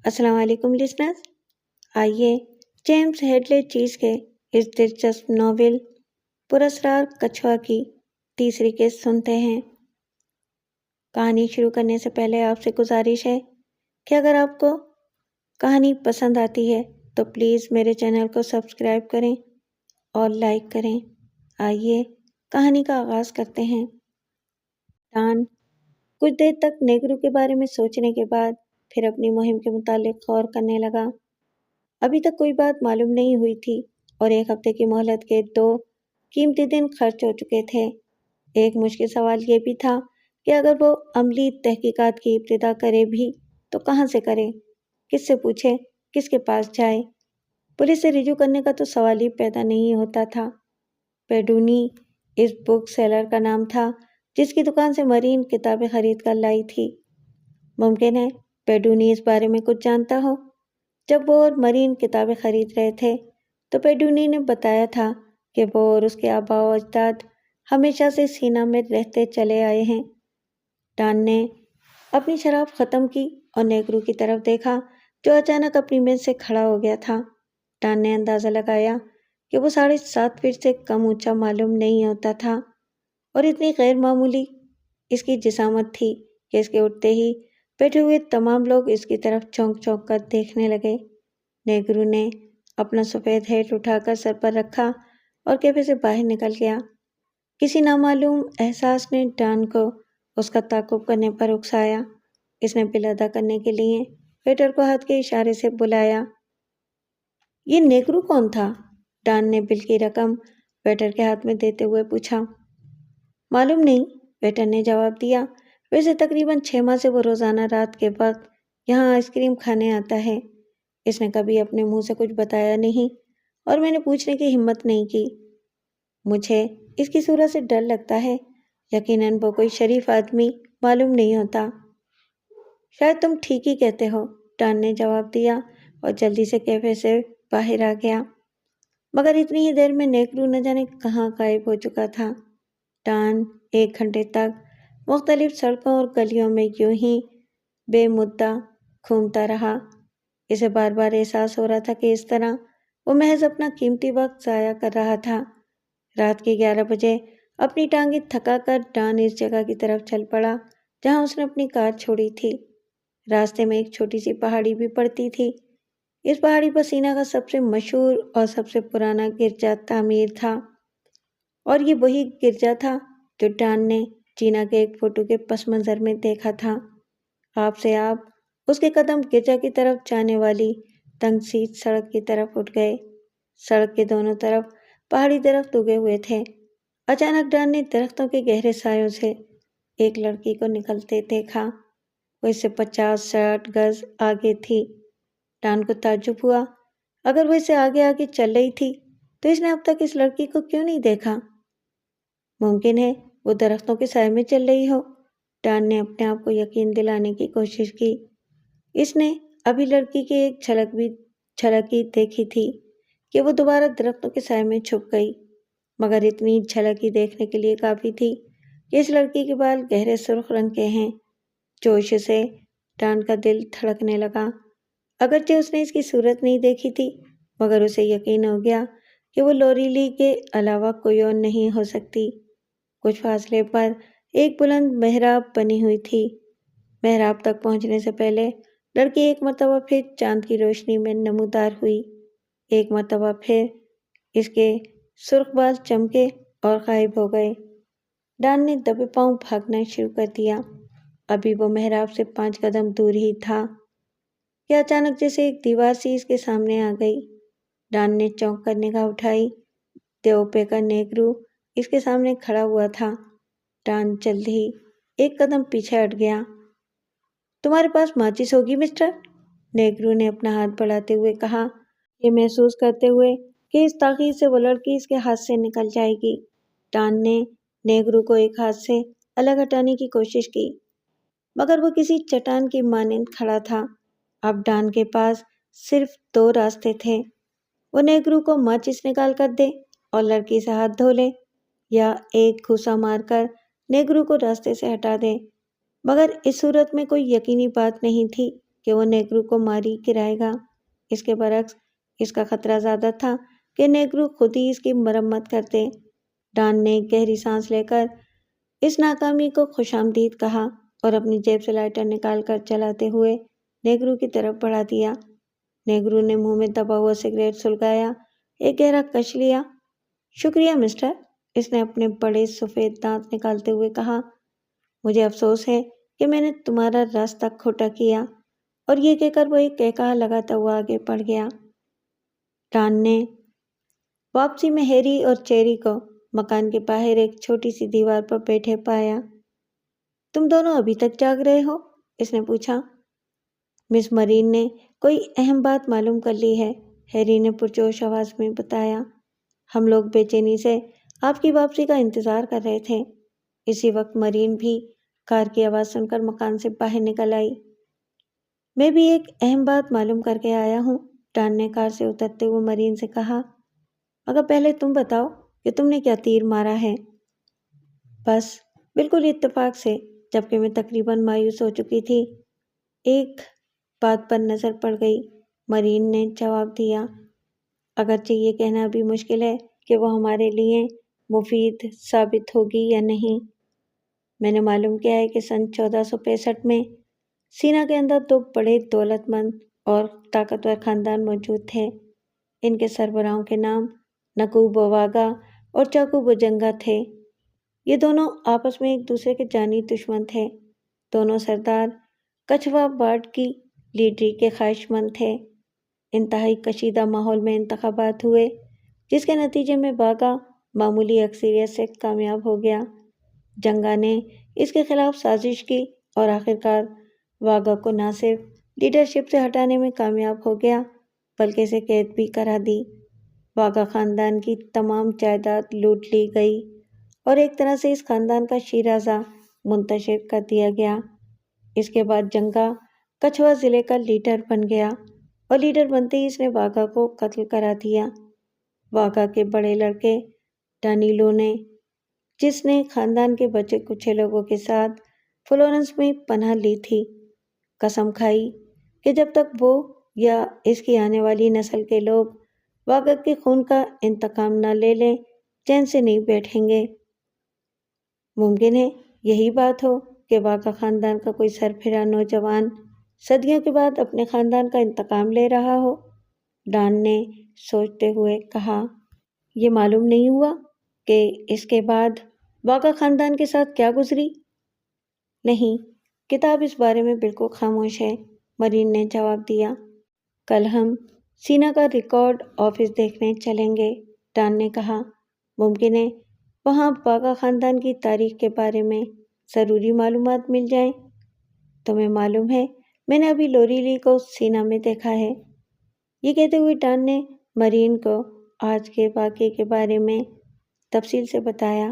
السلام علیکم لسنرز، آئیے جیمز ہیڈلے چیز کے اس دلچسپ ناول پراسرار کچھوا کی تیسری قسط سنتے ہیں۔ کہانی شروع کرنے سے پہلے آپ سے گزارش ہے کہ اگر آپ کو کہانی پسند آتی ہے تو پلیز میرے چینل کو سبسکرائب کریں اور لائک کریں۔ آئیے کہانی کا آغاز کرتے ہیں۔ ڈان کچھ دیر تک نیگرو کے بارے میں سوچنے کے بعد پھر اپنی مہم کے متعلق غور کرنے لگا۔ ابھی تک کوئی بات معلوم نہیں ہوئی تھی اور ایک ہفتے کی مہلت کے 2 قیمتی دن خرچ ہو چکے تھے۔ ایک مشکل سوال یہ بھی تھا کہ اگر وہ عملی تحقیقات کی ابتدا کرے بھی تو کہاں سے کرے، کس سے پوچھے، کس کے پاس جائے۔ پولیس سے رجوع کرنے کا تو سوال ہی پیدا نہیں ہوتا تھا۔ پیڈونی اس بک سیلر کا نام تھا جس کی دکان سے مرین کتابیں خرید کر لائی تھی۔ ممکن ہے پیڈونی اس بارے میں کچھ جانتا ہو۔ جب وہ اور مرین کتابیں خرید رہے تھے تو پیڈونی نے بتایا تھا کہ وہ اور اس کے آباء و اجداد ہمیشہ سے سینا میں رہتے چلے آئے ہیں۔ ڈان نے اپنی شراب ختم کی اور نیگرو کی طرف دیکھا جو اچانک اپنی میز سے کھڑا ہو گیا تھا۔ ڈان نے اندازہ لگایا کہ وہ 7.5 فٹ سے کم اونچا معلوم نہیں ہوتا تھا اور اتنی غیر معمولی اس کی جسامت تھی کہ اس کے اٹھتے ہی بیٹھے ہوئے تمام لوگ اس کی طرف چونک چونک کر دیکھنے لگے۔ نیگرو نے اپنا سفید ہیٹ اٹھا کر سر پر رکھا اور کیفے سے باہر نکل گیا۔ کسی نامعلوم احساس نے ڈان کو اس کا تعاقب کرنے پر اکسایا۔ اس نے بل ادا کرنے کے لیے ویٹر کو ہاتھ کے اشارے سے بلایا۔ یہ نیگرو کون تھا؟ ڈان نے بل کی رقم ویٹر کے ہاتھ میں دیتے ہوئے پوچھا۔ معلوم نہیں، ویٹر نے جواب دیا۔ ویسے تقریباً 6 ماہ سے وہ روزانہ رات کے وقت یہاں آئس کریم کھانے آتا ہے۔ اس نے کبھی اپنے منہ سے کچھ بتایا نہیں اور میں نے پوچھنے کی ہمت نہیں کی۔ مجھے اس کی صورت سے ڈر لگتا ہے۔ یقیناً وہ کوئی شریف آدمی معلوم نہیں ہوتا۔ شاید تم ٹھیک ہی کہتے ہو، ڈان نے جواب دیا اور جلدی سے کیفے سے باہر آ گیا۔ مگر اتنی ہی دیر میں نیگرو نہ جانے کہاں غائب ہو چکا تھا۔ ڈان 1 گھنٹے تک مختلف سڑکوں اور گلیوں میں یوں ہی بے مدعا گھومتا رہا۔ اسے بار بار احساس ہو رہا تھا کہ اس طرح وہ محض اپنا قیمتی وقت ضائع کر رہا تھا۔ رات کے 11 بجے اپنی ٹانگیں تھکا کر ڈان اس جگہ کی طرف چل پڑا جہاں اس نے اپنی کار چھوڑی تھی۔ راستے میں ایک چھوٹی سی پہاڑی بھی پڑتی تھی۔ اس پہاڑی پر سینا کا سب سے مشہور اور سب سے پرانا گرجا تعمیر تھا اور یہ وہی گرجا تھا جو ڈان نے جینا کے ایک فوٹو کے پس منظر میں دیکھا تھا۔ آپ سے آپ اس کے قدم گرجا کی طرف جانے والی تنگ سی سڑک کی طرف اٹھ گئے۔ سڑک کے دونوں طرف پہاڑی درخت اگے ہوئے تھے۔ اچانک ڈان نے درختوں کے گہرے سایوں سے ایک لڑکی کو نکلتے دیکھا۔ وہ اس سے 50-60 گز آگے تھی۔ ڈان کو تعجب ہوا۔ اگر وہ اس سے آگے آگے چل رہی تھی تو اس نے اب تک اس لڑکی کو کیوں نہیں دیکھا؟ ممکن ہے وہ درختوں کے سائے میں چل رہی ہو۔ ڈان نے اپنے آپ کو یقین دلانے کی کوشش کی۔ اس نے ابھی لڑکی کی ایک جھلک ہی دیکھی تھی کہ وہ دوبارہ درختوں کے سائے میں چھپ گئی، مگر اتنی جھلک ہی دیکھنے کے لیے کافی تھی کہ اس لڑکی کے بال گہرے سرخ رنگ کے ہیں۔ جوش سے ڈان کا دل دھڑکنے لگا۔ اگرچہ اس نے اس کی صورت نہیں دیکھی تھی مگر اسے یقین ہو گیا کہ وہ لوری لی کے علاوہ کوئی اور نہیں ہو سکتی۔ کچھ فاصلے پر ایک بلند محراب بنی ہوئی تھی۔ محراب تک پہنچنے سے پہلے لڑکی ایک مرتبہ پھر چاند کی روشنی میں نمودار ہوئی۔ ایک مرتبہ پھر اس کے سرخ بال چمکے اور غائب ہو گئے۔ ڈان نے دبے پاؤں بھاگنا شروع کر دیا۔ ابھی وہ محراب سے 5 قدم دور ہی تھا کہ اچانک جیسے ایک دیوار سی اس کے سامنے آ گئی۔ ڈان نے چونک کر نگاہ اٹھائی۔ دیوپے کا نیگرو اس کے سامنے کھڑا ہوا تھا۔ ڈان جلد ہی 1 قدم پیچھے ہٹ گیا۔ تمہارے پاس ماچس ہوگی مسٹر؟ نیگرو نے اپنا ہاتھ بڑھاتے ہوئے کہا، یہ محسوس کرتے ہوئے کہ اس تاخیر سے وہ لڑکی اس کے ہاتھ سے نکل جائے گی۔ ڈان نے نیگرو کو ایک ہاتھ سے الگ ہٹانے کی کوشش کی مگر وہ کسی چٹان کی مانند کھڑا تھا۔ اب ڈان کے پاس صرف 2 راستے تھے۔ وہ نیگرو کو ماچس نکال کر دے اور لڑکی سے ہاتھ دھو لے، یا ایک گھوسا مار کر نیگرو کو راستے سے ہٹا دے، مگر اس صورت میں کوئی یقینی بات نہیں تھی کہ وہ نیگرو کو ماری گرائے گا۔ اس کے برعکس اس کا خطرہ زیادہ تھا کہ نیگرو خود ہی اس کی مرمت کرتے۔ ڈان نے ایک گہری سانس لے کر اس ناکامی کو خوش آمدید کہا اور اپنی جیب سے لائٹر نکال کر چلاتے ہوئے نیگرو کی طرف بڑھا دیا۔ نیگرو نے منہ میں دبا ہوا سگریٹ سلگایا، ایک گہرا کش لیا۔ شکریہ مسٹر، اس نے اپنے بڑے سفید دانت نکالتے ہوئے کہا۔ مجھے افسوس ہے کہ میں نے تمہارا راستہ کھوٹا کیا، اور یہ کہہ کر وہ ایک کہکہا لگاتا ہوا آگے بڑھ گیا۔ ڈان نے واپسی میں ہیری اور چیری کو مکان کے باہر ایک چھوٹی سی دیوار پر بیٹھے پایا۔ تم دونوں ابھی تک جاگ رہے ہو؟ اس نے پوچھا۔ مس مرین نے کوئی اہم بات معلوم کر لی ہے، ہیری نے پرجوش آواز میں بتایا۔ ہم لوگ بے چینی سے آپ کی واپسی کا انتظار کر رہے تھے۔ اسی وقت مرین بھی کار کی آواز سن کر مکان سے باہر نکل آئی۔ میں بھی ایک اہم بات معلوم کر کے آیا ہوں، ڈان نے کار سے اترتے ہوئے مرین سے کہا، مگر پہلے تم بتاؤ کہ تم نے کیا تیر مارا ہے؟ بس بالکل اتفاق سے، جبکہ میں تقریباً مایوس ہو چکی تھی، ایک بات پر نظر پڑ گئی، مرین نے جواب دیا۔ اگرچہ یہ کہنا بھی مشکل ہے کہ وہ ہمارے لیے مفید ثابت ہوگی یا نہیں۔ میں نے معلوم کیا ہے کہ سن 1465 میں سینا کے اندر 2 بڑے دولت مند اور طاقتور خاندان موجود تھے۔ ان کے سربراہوں کے نام نکوب و واگا اور چاکوب و جنگا تھے۔ یہ دونوں آپس میں ایک دوسرے کے جانی دشمن تھے۔ دونوں سردار کچھوا بارڈ کی لیڈری کے خواہش مند تھے۔ انتہائی کشیدہ ماحول میں انتخابات ہوئے، جس کے نتیجے میں واگا معمولی اکثریت سے کامیاب ہو گیا۔ جنگا نے اس کے خلاف سازش کی اور آخرکار واگا کو نہ صرف لیڈرشپ سے ہٹانے میں کامیاب ہو گیا بلکہ اسے قید بھی کرا دی۔ واگا خاندان کی تمام جائیداد لوٹ لی گئی اور ایک طرح سے اس خاندان کا شیرازہ منتشر کر دیا گیا۔ اس کے بعد جنگا کچھوا ضلع کا لیڈر بن گیا اور لیڈر بنتے ہی اس نے واگا کو قتل کرا دیا۔ واگا کے بڑے لڑکے ڈانیلو نے، جس نے خاندان کے بچے کچھے لوگوں کے ساتھ فلورنس میں پناہ لی تھی، قسم کھائی کہ جب تک وہ یا اس کی آنے والی نسل کے لوگ واگا کے خون کا انتقام نہ لے لیں، چین سے نہیں بیٹھیں گے۔ ممکن ہے یہی بات ہو کہ واگا خاندان کا کوئی سربراہ نوجوان صدیوں کے بعد اپنے خاندان کا انتقام لے رہا ہو، ڈان نے سوچتے ہوئے کہا۔ یہ معلوم نہیں ہوا کہ اس کے بعد واگا خاندان کے ساتھ کیا گزری؟ نہیں، کتاب اس بارے میں بالکل خاموش ہے، مرین نے جواب دیا۔ کل ہم سینا کا ریکارڈ آفس دیکھنے چلیں گے، ڈان نے کہا۔ ممکن ہے وہاں واگا خاندان کی تاریخ کے بارے میں ضروری معلومات مل جائیں۔ تمہیں معلوم ہے میں نے ابھی لوری لی کو سینا میں دیکھا ہے۔ یہ کہتے ہوئے ڈان نے مرین کو آج کے واقعے کے بارے میں تفصیل سے بتایا۔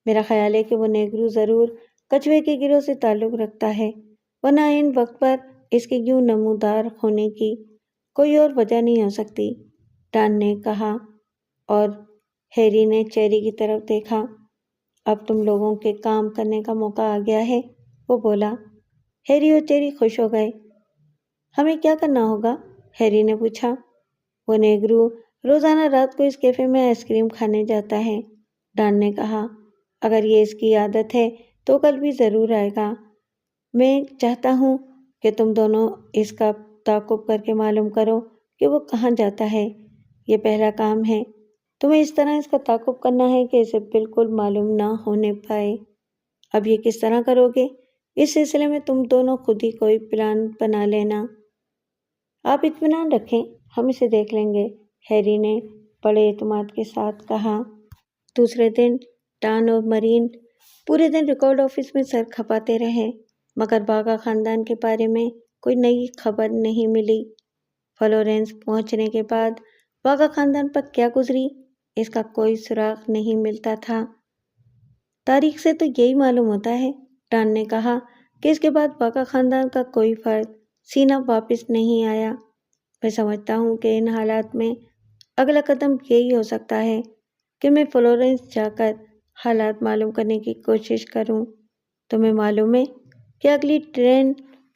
میرا خیال ہے کہ وہ نیگرو ضرور کچھوے کے گروہ سے تعلق رکھتا ہے، ورنہ ان وقت پر اس کے یوں نمودار ہونے کی کوئی اور وجہ نہیں ہو سکتی، ڈان نے کہا، اور ہیری نے چیری کی طرف دیکھا۔ اب تم لوگوں کے کام کرنے کا موقع آ گیا ہے، وہ بولا۔ ہیری اور چیری خوش ہو گئے۔ ہمیں کیا کرنا ہوگا؟ ہیری نے پوچھا۔ وہ نیگرو روزانہ رات کو اس کیفے میں آئس کریم کھانے جاتا ہے، ڈان نے کہا۔ اگر یہ اس کی عادت ہے تو کل بھی ضرور آئے گا۔ میں چاہتا ہوں کہ تم دونوں اس کا تعاقب کر کے معلوم کرو کہ وہ کہاں جاتا ہے۔ یہ پہلا کام ہے، تمہیں اس طرح اس کا تعاقب کرنا ہے کہ اسے بالکل معلوم نہ ہونے پائے۔ اب یہ کس طرح کرو گے؟ اس سلسلے میں تم دونوں خود ہی کوئی پلان بنا لینا۔ آپ اطمینان رکھیں، ہم اسے دیکھ لیں گے، ہیری نے بڑے اعتماد کے ساتھ کہا۔ دوسرے دن ڈان اور مرین پورے دن ریکارڈ آفس میں سر کھپاتے رہے، مگر واگا خاندان کے بارے میں کوئی نئی خبر نہیں ملی۔ فلورنس پہنچنے کے بعد واگا خاندان پر کیا گزری، اس کا کوئی سراغ نہیں ملتا تھا۔ تاریخ سے تو یہی معلوم ہوتا ہے، ڈان نے کہا، کہ اس کے بعد واگا خاندان کا کوئی فرد سینا واپس نہیں آیا۔ میں سمجھتا ہوں کہ ان حالات میں اگلا قدم یہی ہو سکتا ہے کہ میں فلورنس جا کر حالات معلوم کرنے کی کوشش کروں۔ تمہیں معلوم ہے کہ اگلی ٹرین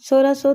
1600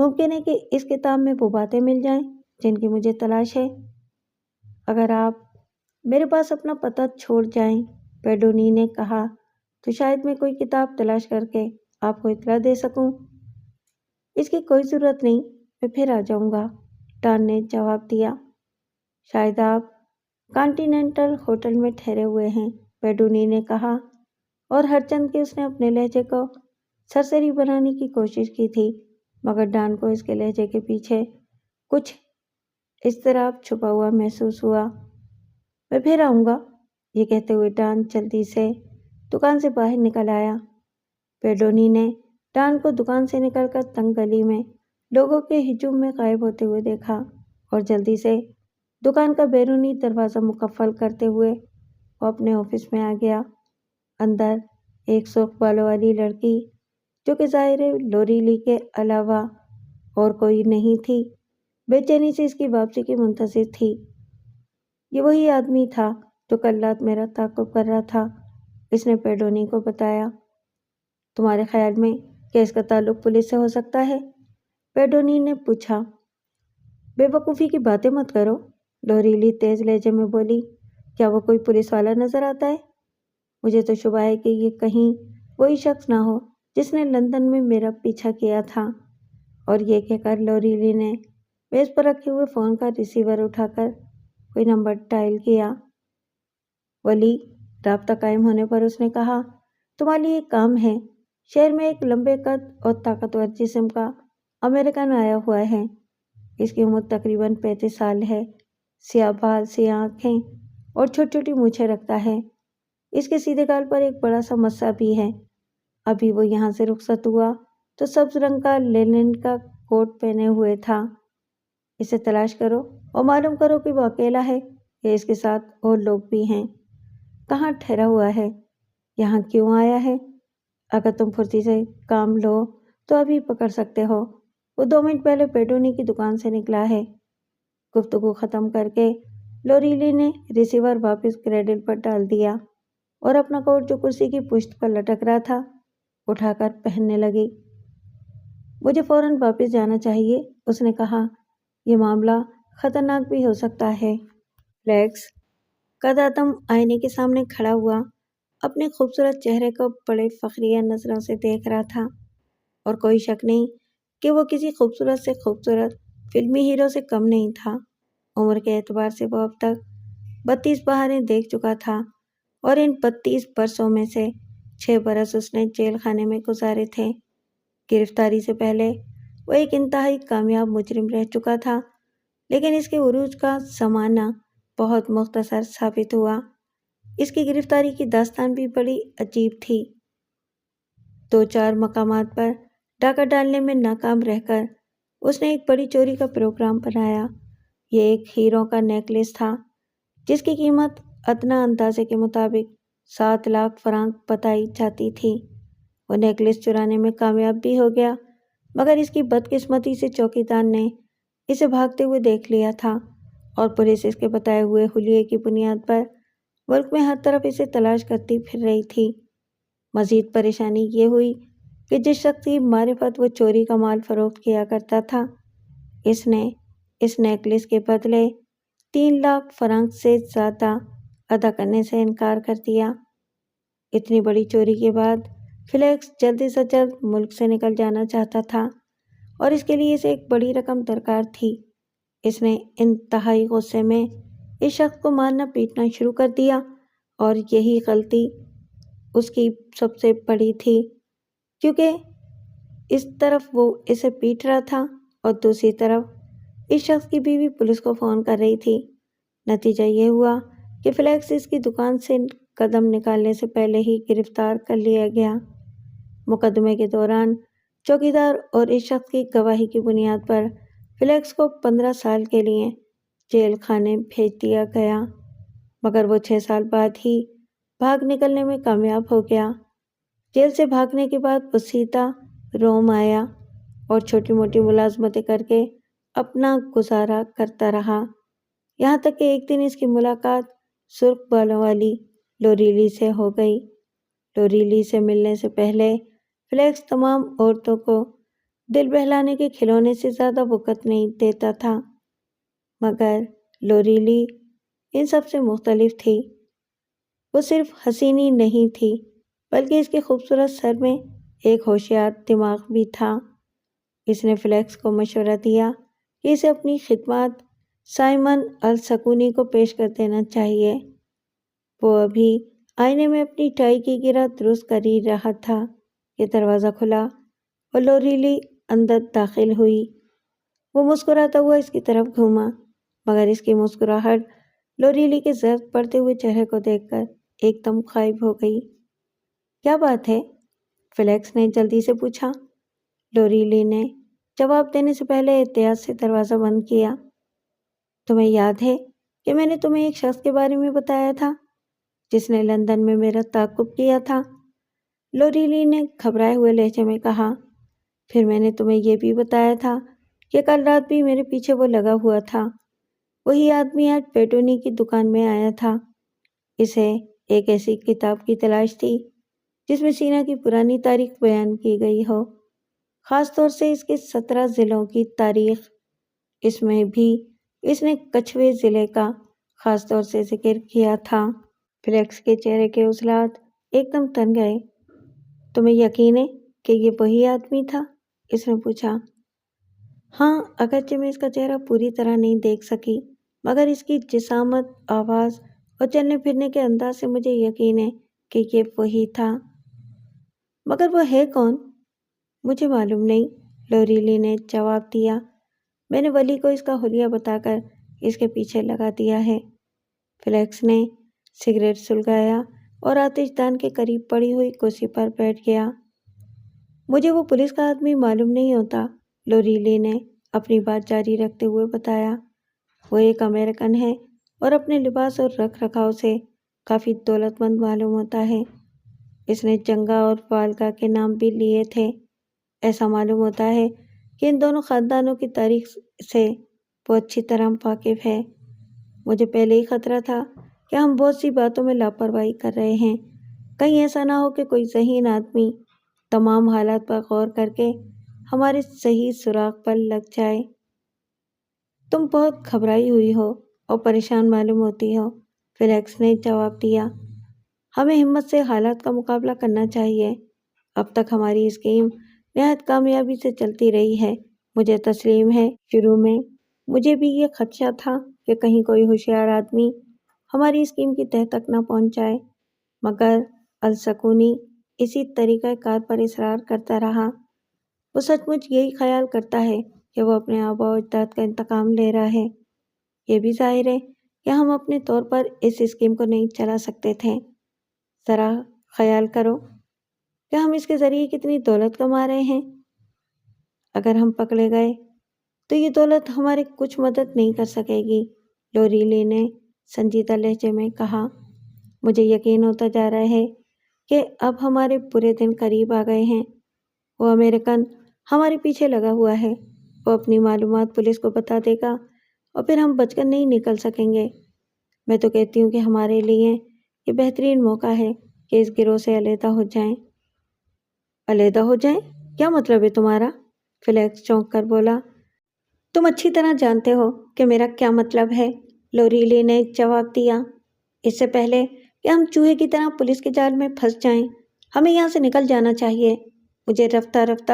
ممکن ہے کہ اس کتاب میں وہ باتیں مل جائیں جن کی مجھے تلاش ہے۔ اگر آپ میرے پاس اپنا پتہ چھوڑ جائیں، پیڈونی نے کہا، تو شاید میں کوئی کتاب تلاش کر کے آپ کو اطلاع دے سکوں۔ اس کی کوئی ضرورت نہیں، میں پھر آ جاؤں گا، ڈان نے جواب دیا۔ شاید آپ کانٹیننٹل ہوٹل میں ٹھہرے ہوئے ہیں، پیڈونی نے کہا، اور ہر چند کہ اس نے اپنے لہجے کو سرسری بنانے کی کوشش کی تھی، مگر ڈان کو اس کے لہجے کے پیچھے کچھ اضطراب چھپا ہوا محسوس ہوا۔ میں پھر آؤں گا، یہ کہتے ہوئے ڈان جلدی سے دکان سے باہر نکل آیا۔ پیڈونی نے ڈان کو دکان سے نکل کر تنگ گلی میں لوگوں کے ہجوم میں غائب ہوتے ہوئے دیکھا اور جلدی سے دکان کا بیرونی دروازہ مقفل کرتے ہوئے وہ اپنے آفس میں آ گیا۔ اندر ایک سرخ بالوں والی لڑکی، جو کہ ظاہر ہے لوری لی کے علاوہ اور کوئی نہیں تھی، بے چینی سے اس کی واپسی کی منتظر تھی۔ یہ وہی آدمی تھا جو کل رات میرا تعاقب کر رہا تھا، اس نے پیڈونی کو بتایا۔ تمہارے خیال میں کیا اس کا تعلق پولیس سے ہو سکتا ہے؟ پیڈونی نے پوچھا۔ بے وقوفی کی باتیں مت کرو، لوری لی تیز لہجے میں بولی۔ کیا وہ کوئی پولیس والا نظر آتا ہے؟ مجھے تو شبہ ہے کہ یہ کہیں وہی شخص نہ ہو جس نے لندن میں میرا پیچھا کیا تھا۔ اور یہ کہہ کر لوری لی نے میز پر رکھے ہوئے فون کا ریسیور اٹھا کر کوئی نمبر ڈائل کیا۔ ولی، رابطہ قائم ہونے پر اس نے کہا، تمہارے لیے ایک کام ہے۔ شہر میں ایک لمبے قد اور طاقتور جسم کا امریکن آیا ہوا ہے۔ اس کی عمر تقریباً 35 سال ہے، سیاہ بال، سیاہ آنکھیں اور چھوٹی چھوٹی مونچھیں رکھتا ہے۔ اس کے سیدھے گال پر ایک بڑا سا مسا بھی ہے۔ ابھی وہ یہاں سے رخصت ہوا تو سبز رنگ کا لینن کا کوٹ پہنے ہوئے تھا۔ اسے تلاش کرو اور معلوم کرو کہ وہ اکیلا ہے یا اس کے ساتھ اور لوگ بھی ہیں۔ کہاں ٹھہرا ہوا ہے؟ یہاں کیوں آیا ہے؟ اگر تم پھرتی سے کام لو تو ابھی پکڑ سکتے ہو۔ وہ 2 منٹ پہلے پیڈونی کی دکان سے نکلا ہے۔ گفتگو ختم کر کے لوری لی نے ریسیور واپس کریڈل پر ڈال دیا اور اپنا کوٹ جو کرسی کی پشت پر لٹک رہا تھا اٹھا کر پہننے لگی۔ مجھے فوراً واپس جانا چاہیے، اس نے کہا، یہ معاملہ خطرناک بھی ہو سکتا ہے۔ فلیکس قد آدم آئینے کے سامنے کھڑا ہوا اپنے خوبصورت چہرے کو بڑے فخریہ نظروں سے دیکھ رہا تھا، اور کوئی شک نہیں کہ وہ کسی خوبصورت سے خوبصورت فلمی ہیرو سے کم نہیں تھا۔ عمر کے اعتبار سے وہ اب تک 32 بہاریں دیکھ چکا تھا، اور ان 32 برسوں میں سے 6 برس اس نے جیل خانے میں گزارے تھے۔ گرفتاری سے پہلے وہ ایک انتہائی کامیاب مجرم رہ چکا تھا، لیکن اس کے عروج کا زمانہ بہت مختصر ثابت ہوا۔ اس کی گرفتاری کی داستان بھی بڑی عجیب تھی۔ 2-4 مقامات پر ڈاکہ ڈالنے میں ناکام رہ کر اس نے ایک بڑی چوری کا پروگرام بنایا۔ یہ ایک ہیروں کا نیکلس تھا جس کی قیمت ادنیٰ اندازے کے مطابق 7 لاکھ فرانک بتائی جاتی تھی۔ وہ نیکلس چرانے میں کامیاب بھی ہو گیا، مگر اس کی بدقسمتی سے چوکیدار نے اسے بھاگتے ہوئے دیکھ لیا تھا، اور پولیس اس کے بتائے ہوئے حلیے کی بنیاد پر ملک میں ہر طرف اسے تلاش کرتی پھر رہی تھی۔ مزید پریشانی یہ ہوئی کہ جس شخص کی معرفت وہ چوری کا مال فروخت کیا کرتا تھا، اس نے اس نیکلس کے بدلے 3 لاکھ فرانک سے زیادہ ادا کرنے سے انکار کر دیا۔ اتنی بڑی چوری کے بعد فلیکس جلد سے جلد ملک سے نکل جانا چاہتا تھا، اور اس کے لیے اسے ایک بڑی رقم درکار تھی۔ اس نے انتہائی غصے میں اس شخص کو مارنا پیٹنا شروع کر دیا، اور یہی غلطی اس کی سب سے بڑی تھی، کیونکہ اس طرف وہ اسے پیٹ رہا تھا اور دوسری طرف اس شخص کی بیوی پولیس کو فون کر رہی تھی۔ نتیجہ یہ ہوا کہ فلیکس اس کی دکان سے قدم نکالنے سے پہلے ہی گرفتار کر لیا گیا۔ مقدمے کے دوران چوکیدار اور اس شخص کی گواہی کی بنیاد پر فلیکس کو 15 سال کے لیے جیل خانے بھیج دیا گیا، مگر وہ 6 سال بعد ہی بھاگ نکلنے میں کامیاب ہو گیا۔ جیل سے بھاگنے کے بعد وہ سیدھا روم آیا اور چھوٹی موٹی ملازمتیں کر کے اپنا گزارا کرتا رہا، یہاں تک کہ ایک دن اس کی ملاقات سرخ بالوں والی لوری لی سے ہو گئی۔ لوری لی سے ملنے سے پہلے فلیکس تمام عورتوں کو دل بہلانے کے کھلونے سے زیادہ وقت نہیں دیتا تھا، مگر لوریلی ان سب سے مختلف تھی۔ وہ صرف حسینی نہیں تھی بلکہ اس کے خوبصورت سر میں ایک ہوشیار دماغ بھی تھا۔ اس نے فلیکس کو مشورہ دیا کہ اسے اپنی خدمات سائمن السکونی کو پیش کر دینا چاہیے۔ وہ ابھی آئینے میں اپنی ٹائی کی گرہ درست کر ہی رہا تھا کہ دروازہ کھلا اور لوریلی اندر داخل ہوئی۔ وہ مسکراتا ہوا اس کی طرف گھوما، مگر اس کی مسکراہٹ لوریلی کے زرد پڑتے ہوئے چہرے کو دیکھ کر ایک دم غائب ہو گئی۔ کیا بات ہے؟ فلیکس نے جلدی سے پوچھا۔ لوریلی نے جواب دینے سے پہلے احتیاط سے دروازہ بند کیا۔ تمہیں یاد ہے کہ میں نے تمہیں ایک شخص کے بارے میں بتایا تھا جس نے لندن میں میرا تعاقب کیا تھا؟ لوریلی نے گھبرائے ہوئے لہجے میں کہا۔ پھر میں نے تمہیں یہ بھی بتایا تھا کہ کل رات بھی میرے پیچھے وہ لگا ہوا تھا۔ وہی آدمی آج پیٹونی کی دکان میں آیا تھا۔ اسے ایک ایسی کتاب کی تلاش تھی جس میں سینا کی پرانی تاریخ بیان کی گئی ہو، خاص طور سے اس کے 17 ضلعوں کی تاریخ۔ اس میں بھی اس نے کچھوے ضلع کا خاص طور سے ذکر کیا تھا۔ فلیکس کے چہرے کے عضلات ایک دم تن گئے۔ تمہیں یقین ہے کہ یہ وہی آدمی تھا؟ اس نے پوچھا۔ ہاں، اگرچہ میں اس کا چہرہ پوری طرح نہیں دیکھ سکی، مگر اس کی جسامت، آواز اور چلنے پھرنے کے انداز سے مجھے یقین ہے کہ یہ وہی تھا۔ مگر وہ ہے کون؟ مجھے معلوم نہیں، لوریلی نے جواب دیا۔ میں نے ولی کو اس کا حلیہ بتا کر اس کے پیچھے لگا دیا ہے۔ فلیکس نے سگریٹ سلگایا اور آتش دان کے قریب پڑی ہوئی کرسی پر بیٹھ گیا۔ مجھے وہ پولیس کا آدمی معلوم نہیں ہوتا، لوریلی نے اپنی بات جاری رکھتے ہوئے بتایا۔ وہ ایک امریکن ہے اور اپنے لباس اور رکھ رکھاؤ سے کافی دولت مند معلوم ہوتا ہے۔ اس نے جنگا اور والگا کے نام بھی لیے تھے۔ ایسا معلوم ہوتا ہے کہ ان دونوں خاندانوں کی تاریخ سے وہ اچھی طرح واقف ہے۔ مجھے پہلے ہی خطرہ تھا کہ ہم بہت سی باتوں میں لاپرواہی کر رہے ہیں، کہیں ایسا نہ ہو کہ کوئی ذہین آدمی تمام حالات پر غور کر کے ہمارے صحیح سراغ پر لگ جائے۔ تم بہت گھبرائی ہوئی ہو اور پریشان معلوم ہوتی ہو، فلیکس نے جواب دیا۔ ہمیں ہمت سے حالات کا مقابلہ کرنا چاہیے۔ اب تک ہماری اسکیم نہایت کامیابی سے چلتی رہی ہے، مجھے تسلیم ہے۔ شروع میں مجھے بھی یہ خدشہ تھا کہ کہیں کوئی ہوشیار آدمی ہماری اسکیم کی تہہ تک نہ پہنچ جائے، مگر السکونی اسی طریقہ کار پر اصرار کرتا رہا۔ وہ سچ مچ یہی خیال کرتا ہے کہ وہ اپنے آباء و اجداد کا انتقام لے رہا ہے۔ یہ بھی ظاہر ہے کہ ہم اپنے طور پر اس اسکیم کو نہیں چلا سکتے تھے۔ ذرا خیال کرو کہ ہم اس کے ذریعے کتنی دولت کما رہے ہیں۔ اگر ہم پکڑے گئے تو یہ دولت ہماری کچھ مدد نہیں کر سکے گی، لوریلی نے سنجیدہ لہجے میں کہا۔ مجھے یقین ہوتا جا رہا ہے کہ اب ہمارے برے دن قریب آ گئے ہیں۔ وہ امریکن ہمارے پیچھے لگا ہوا ہے، وہ اپنی معلومات پولیس کو بتا دے گا اور پھر ہم بچ کر نہیں نکل سکیں گے۔ میں تو کہتی ہوں کہ ہمارے لیے یہ بہترین موقع ہے کہ اس گروہ سے علیحدہ ہو جائیں۔ علیحدہ ہو جائیں؟ کیا مطلب ہے تمہارا؟ فلیکس چونک کر بولا۔ تم اچھی طرح جانتے ہو کہ میرا کیا مطلب ہے، لوریلی نے جواب دیا۔ اس سے پہلے کہ ہم چوہے کی طرح پولیس کے جال میں پھنس جائیں، ہمیں یہاں سے نکل جانا چاہیے۔ مجھے رفتہ رفتہ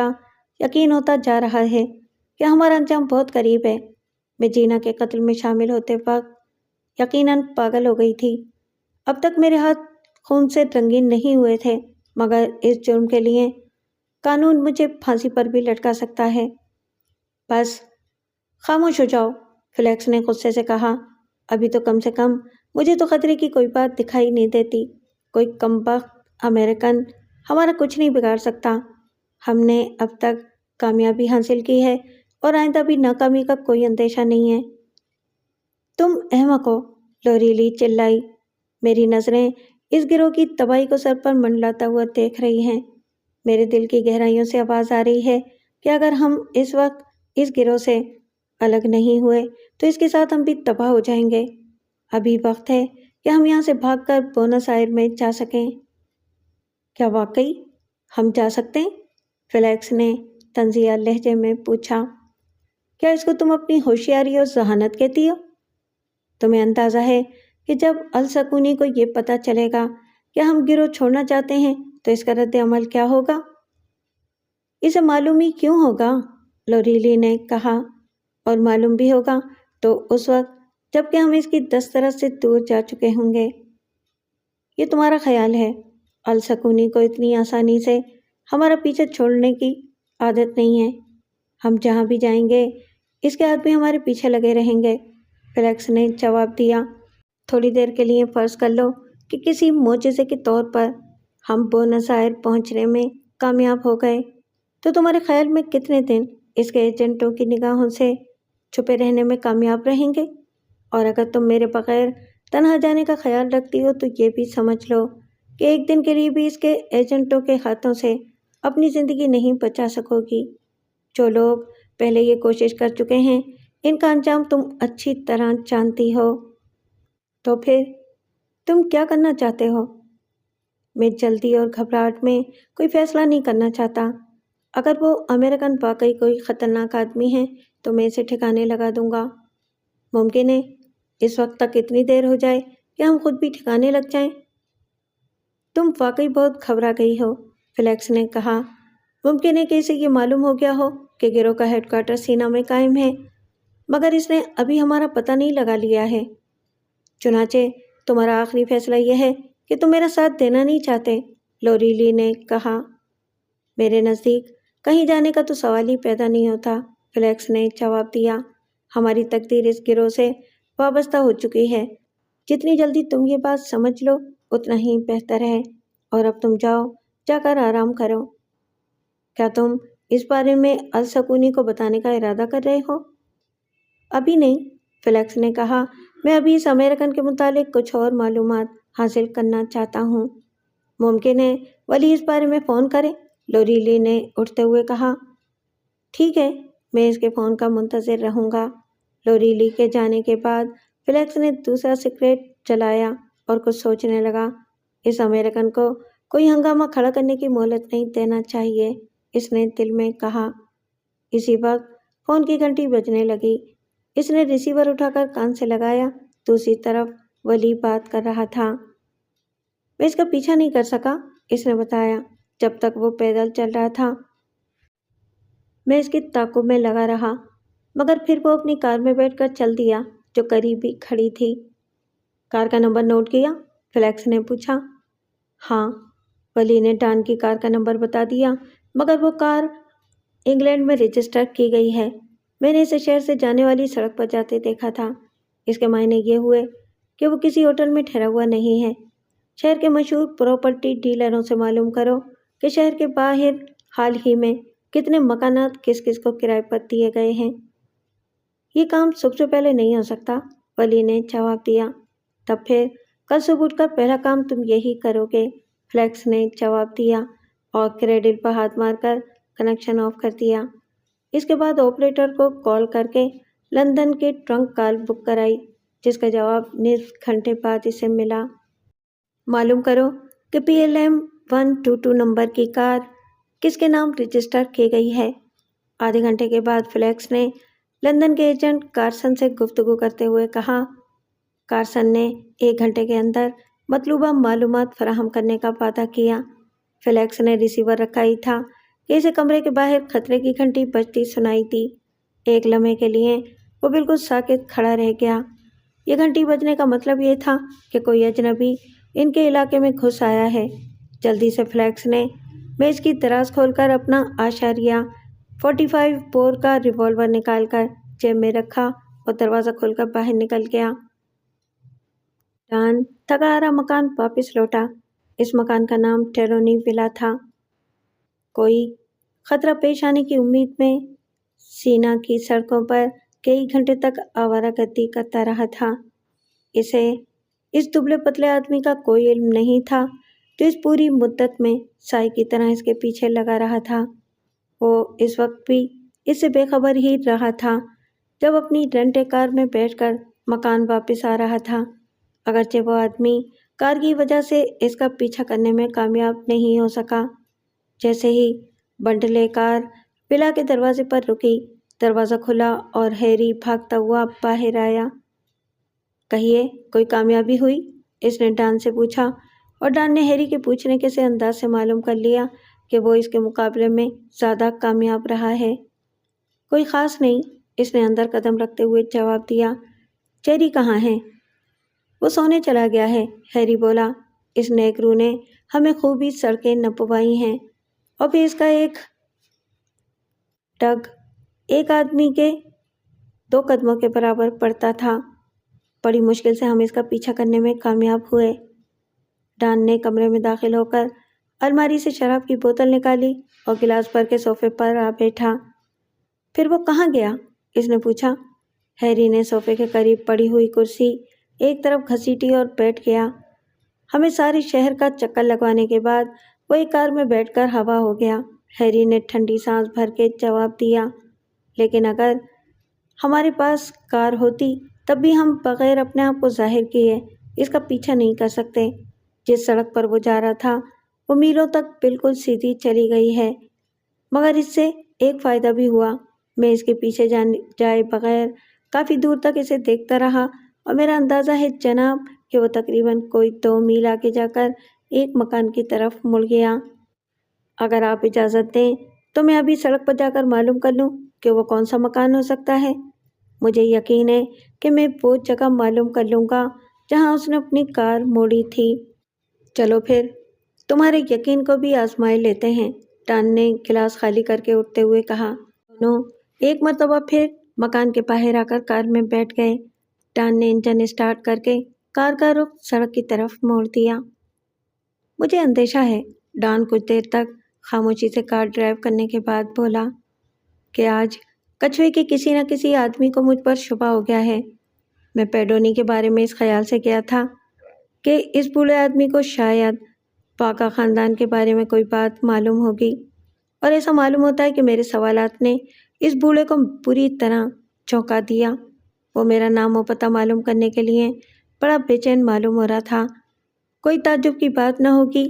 یقین ہوتا جا رہا ہے کہ ہمارا انجام بہت قریب ہے۔ میں جینا کے قتل میں شامل ہوتے وقت یقیناً پاگل ہو گئی تھی۔ اب تک میرے ہاتھ خون سے رنگین نہیں ہوئے تھے، مگر اس جرم کے لیے قانون مجھے پھانسی پر بھی لٹکا سکتا ہے۔ بس خاموش ہو جاؤ، فلیکس نے غصے سے کہا۔ ابھی تو کم سے کم مجھے تو خطرے کی کوئی بات دکھائی نہیں دیتی۔ کوئی کمبخت امریکن ہمارا کچھ نہیں بگاڑ سکتا۔ ہم نے اب تک کامیابی حاصل کی ہے اور آئندہ بھی ناکامی کا کوئی اندیشہ نہیں ہے۔ تم احمق ہو، لوریلی چلائی۔ میری نظریں اس گروہ کی تباہی کو سر پر منڈلاتا ہوا دیکھ رہی ہیں۔ میرے دل کی گہرائیوں سے آواز آ رہی ہے کہ اگر ہم اس وقت اس گروہ سے الگ نہیں ہوئے تو اس کے ساتھ ہم بھی تباہ ہو جائیں گے۔ ابھی وقت ہے کہ ہم یہاں سے بھاگ کر بونس آئر میں جا سکیں۔ کیا واقعی ہم جا سکتے ہیں؟ فلیکس نے طنزیہ لہجے میں پوچھا۔ کیا اس کو تم اپنی ہوشیاری اور ذہانت کہتی ہو؟ تمہیں اندازہ ہے کہ جب السکونی کو یہ پتہ چلے گا کہ ہم گروہ چھوڑنا چاہتے ہیں تو اس کا رد عمل کیا ہوگا؟ اسے معلوم ہی کیوں ہوگا، لوریلی نے کہا، اور معلوم بھی ہوگا تو اس وقت جب کہ ہم اس کی دسترس سے دور جا چکے ہوں گے۔ یہ تمہارا خیال ہے، السکونی کو اتنی آسانی سے ہمارا پیچھے چھوڑنے کی عادت نہیں ہے۔ ہم جہاں بھی جائیں گے اس کے آدمی ہمارے پیچھے لگے رہیں گے، فیلکس نے جواب دیا۔ تھوڑی دیر کے لیے فرض کر لو کہ کسی معجزے کے طور پر ہم بونس آئر پہنچنے میں کامیاب ہو گئے تو تمہارے خیال میں کتنے دن اس کے ایجنٹوں کی نگاہوں سے چھپے رہنے میں کامیاب رہیں گے؟ اور اگر تم میرے بغیر تنہا جانے کا خیال رکھتی ہو تو یہ بھی سمجھ لو کہ ایک دن کے لیے بھی اس کے ایجنٹوں کے ہاتھوں سے اپنی زندگی نہیں بچا سکو گی۔ جو لوگ پہلے یہ کوشش کر چکے ہیں ان کا انجام تم اچھی طرح جانتی ہو۔ تو پھر تم کیا کرنا چاہتے ہو؟ میں جلدی اور گھبراہٹ میں کوئی فیصلہ نہیں کرنا چاہتا۔ اگر وہ امریکن واقعی کوئی خطرناک آدمی ہے تو میں اسے ٹھکانے لگا دوں گا۔ ممکن ہے اس وقت تک اتنی دیر ہو جائے کہ ہم خود بھی ٹھکانے لگ جائیں۔ تم واقعی بہت گھبرا گئی ہو، فیلکس نے کہا۔ ممکن ہے کہ اسے یہ معلوم ہو گیا ہو کہ گروہ کا ہیڈ کوارٹر سینا میں قائم ہے، مگر اس نے ابھی ہمارا پتہ نہیں لگا لیا ہے۔ چنانچہ تمہارا آخری فیصلہ یہ ہے کہ تم میرا ساتھ دینا نہیں چاہتے، لوریلی نے کہا۔ میرے نزدیک کہیں جانے کا تو سوال ہی پیدا نہیں ہوتا، فیلکس نے جواب دیا۔ ہماری تقدیر اس گروہ سے وابستہ ہو چکی ہے۔ جتنی جلدی تم یہ بات سمجھ لو اتنا ہی بہتر ہے، اور اب تم جاؤ، جا کر آرام کرو۔ کیا تم اس بارے میں السکونی کو بتانے کا ارادہ کر رہے ہو؟ ابھی نہیں، فیلکس نے کہا۔ میں ابھی اس امریکن کے متعلق کچھ اور معلومات حاصل کرنا چاہتا ہوں۔ ممکن ہے ولی اس بارے میں فون کرے، لوریلی نے اٹھتے ہوئے کہا۔ ٹھیک ہے، میں اس کے فون کا منتظر رہوں گا۔ لوریلی کے جانے کے بعد فیلکس نے دوسرا سگریٹ جلایا اور کچھ سوچنے لگا۔ اس امریکن کو کوئی ہنگامہ کھڑا کرنے کی مہلت نہیں دینا چاہیے، اس نے دل میں کہا۔ اسی وقت فون کی گھنٹی بجنے لگی۔ اس نے ریسیور اٹھا کر کان سے لگایا۔ دوسری طرف ولی بات کر رہا تھا۔ میں اس کا پیچھا نہیں کر سکا، اس نے بتایا، جب تک وہ پیدل چل رہا تھا۔ میں اس کی تعاقب میں لگا رہا، مگر پھر وہ اپنی کار میں بیٹھ کر چل دیا جو قریب ہی کھڑی تھی۔ کار کا نمبر نوٹ کیا؟ فیلکس نے پوچھا۔ ہاں، ولی نے ڈان کی کار کا نمبر بتا دیا، مگر وہ کار انگلینڈ میں رجسٹر کی گئی ہے۔ میں نے اسے شہر سے جانے والی سڑک پر جاتے دیکھا تھا۔ اس کے معنی یہ ہوئے کہ وہ کسی ہوٹل میں ٹھہرا ہوا نہیں ہے۔ شہر کے مشہور پراپرٹی ڈیلروں سے معلوم کرو کہ شہر کے باہر حال ہی میں کتنے مکانات کس کس کو کرائے پر دیے گئے ہیں۔ یہ کام صبح سے پہلے نہیں ہو سکتا، ولی نے جواب دیا۔ تب پھر کل صبح اٹھ کر پہلا کام تم یہی کرو گے، فیلکس نے جواب دیا اور کریڈل پر ہاتھ مار کر کنیکشن آف کر دیا۔ اس کے بعد آپریٹر کو کال کر کے لندن کے ٹرنک کال بک کرائی، جس کا جواب نصف گھنٹے بعد اسے ملا۔ معلوم کرو کہ PLM 122 نمبر کی کار کس کے نام رجسٹر کی گئی ہے۔ آدھے گھنٹے کے بعد فیلکس نے لندن کے ایجنٹ کارسن سے گفتگو کرتے ہوئے کہا۔ کارسن نے 1 گھنٹے کے اندر مطلوبہ معلومات فراہم کرنے کا وعدہ کیا۔ فیلکس نے ریسیور رکھا ہی تھا کہ اسے کمرے کے باہر خطرے کی گھنٹی بجتی سنائی دی۔ ایک لمحے کے لیے وہ بالکل ساکت کھڑا رہ گیا۔ یہ گھنٹی بجنے کا مطلب یہ تھا کہ کوئی اجنبی ان کے علاقے میں گھس آیا ہے۔ جلدی سے فیلکس نے میز کی دراز کھول کر اپنا .45 بور کا ریوالور نکال کر جیب میں رکھا اور دروازہ کھول کر باہر نکل گیا۔ ڈان تھکا ہارا مکان واپس لوٹا۔ اس مکان کا نام ٹیرونی ولا تھا۔ کوئی خطرہ پیش آنے کی امید میں سینا کی سڑکوں پر کئی گھنٹے تک آوارہ گردی کرتا رہا تھا۔ اسے اس دبلے پتلے آدمی کا کوئی علم نہیں تھا جو اس پوری مدت میں سائے کی طرح اس کے پیچھے لگا رہا تھا۔ وہ اس وقت بھی اس سے بے خبر ہی رہا تھا جب اپنی رنٹے کار میں بیٹھ کر مکان واپس آ رہا تھا۔ اگرچہ وہ آدمی کار کی وجہ سے اس کا پیچھا کرنے میں کامیاب نہیں ہو سکا۔ جیسے ہی بنڈلے کار ولا کے دروازے پر رکی۔ دروازہ کھلا اور ہیری بھاگتا ہوا باہر آیا۔ کہیے، کوئی کامیابی ہوئی؟ اس نے ڈان سے پوچھا، اور ڈان نے ہیری کے پوچھنے کے سے انداز سے معلوم کر لیا کہ وہ اس کے مقابلے میں زیادہ کامیاب رہا ہے۔ کوئی خاص نہیں، اس نے اندر قدم رکھتے ہوئے جواب دیا۔ چیری کہاں ہے؟ وہ سونے چلا گیا ہے، ہیری بولا۔ اس نیگرو نے ہمیں خوب ہی سڑکیں نپوائی ہیں، اور پھر اس کا ایک ڈگ ایک آدمی کے 2 قدموں کے برابر پڑتا تھا۔ بڑی مشکل سے ہم اس کا پیچھا کرنے میں کامیاب ہوئے۔ ڈان نے کمرے میں داخل ہو کر الماری سے شراب کی بوتل نکالی اور گلاس بھر کے صوفے پر آ بیٹھا۔ پھر وہ کہاں گیا؟ اس نے پوچھا۔ ہیری نے صوفے کے قریب پڑی ہوئی کرسی ایک طرف گھسیٹی اور بیٹھ گیا۔ ہمیں سارے شہر کا چکر لگوانے کے بعد وہ ایک کار میں بیٹھ کر ہوا ہو گیا، ہیری نے ٹھنڈی سانس بھر کے جواب دیا۔ لیکن اگر ہمارے پاس کار ہوتی تب بھی ہم بغیر اپنے آپ کو ظاہر کیے اس کا پیچھا نہیں کر سکتے۔ جس سڑک پر وہ جا رہا تھا وہ میلوں تک بالکل سیدھی چلی گئی ہے، مگر اس سے ایک فائدہ بھی ہوا۔ میں اس کے پیچھے جائے بغیر کافی دور تک اسے دیکھتا رہا، اور میرا اندازہ ہے جناب کہ وہ تقریباً کوئی 2 میل آگے جا کر ایک مکان کی طرف مڑ گیا۔ اگر آپ اجازت دیں تو میں ابھی سڑک پر جا کر معلوم کر لوں کہ وہ کون سا مکان ہو سکتا ہے۔ مجھے یقین ہے کہ میں وہ جگہ معلوم کر لوں گا جہاں اس نے اپنی کار موڑی تھی۔ چلو پھر تمہارے یقین کو بھی آزمائے لیتے ہیں، ڈان نے گلاس خالی کر کے اٹھتے ہوئے کہا۔ دونوں ایک مرتبہ پھر مکان کے باہر آ کر کار میں بیٹھ گئے۔ ڈان نے انجن اسٹارٹ کر کے کار کا رخ سڑک کی طرف موڑ دیا۔ مجھے اندیشہ ہے، ڈان کچھ دیر تک خاموشی سے کار ڈرائیو کرنے کے بعد بولا، کہ آج کچھوے کے کسی نہ کسی آدمی کو مجھ پر شبہ ہو گیا ہے۔ میں پیڈونی کے بارے میں اس خیال سے گیا تھا کہ اس بوڑھے آدمی کو شاید پاکا خاندان کے بارے میں کوئی بات معلوم ہوگی، اور ایسا معلوم ہوتا ہے کہ میرے سوالات نے اس بوڑھے کو بری طرح چونکا دیا۔ وہ میرا نام و پتہ معلوم کرنے کے لیے بڑا بے چین معلوم ہو رہا تھا۔ کوئی تعجب کی بات نہ ہوگی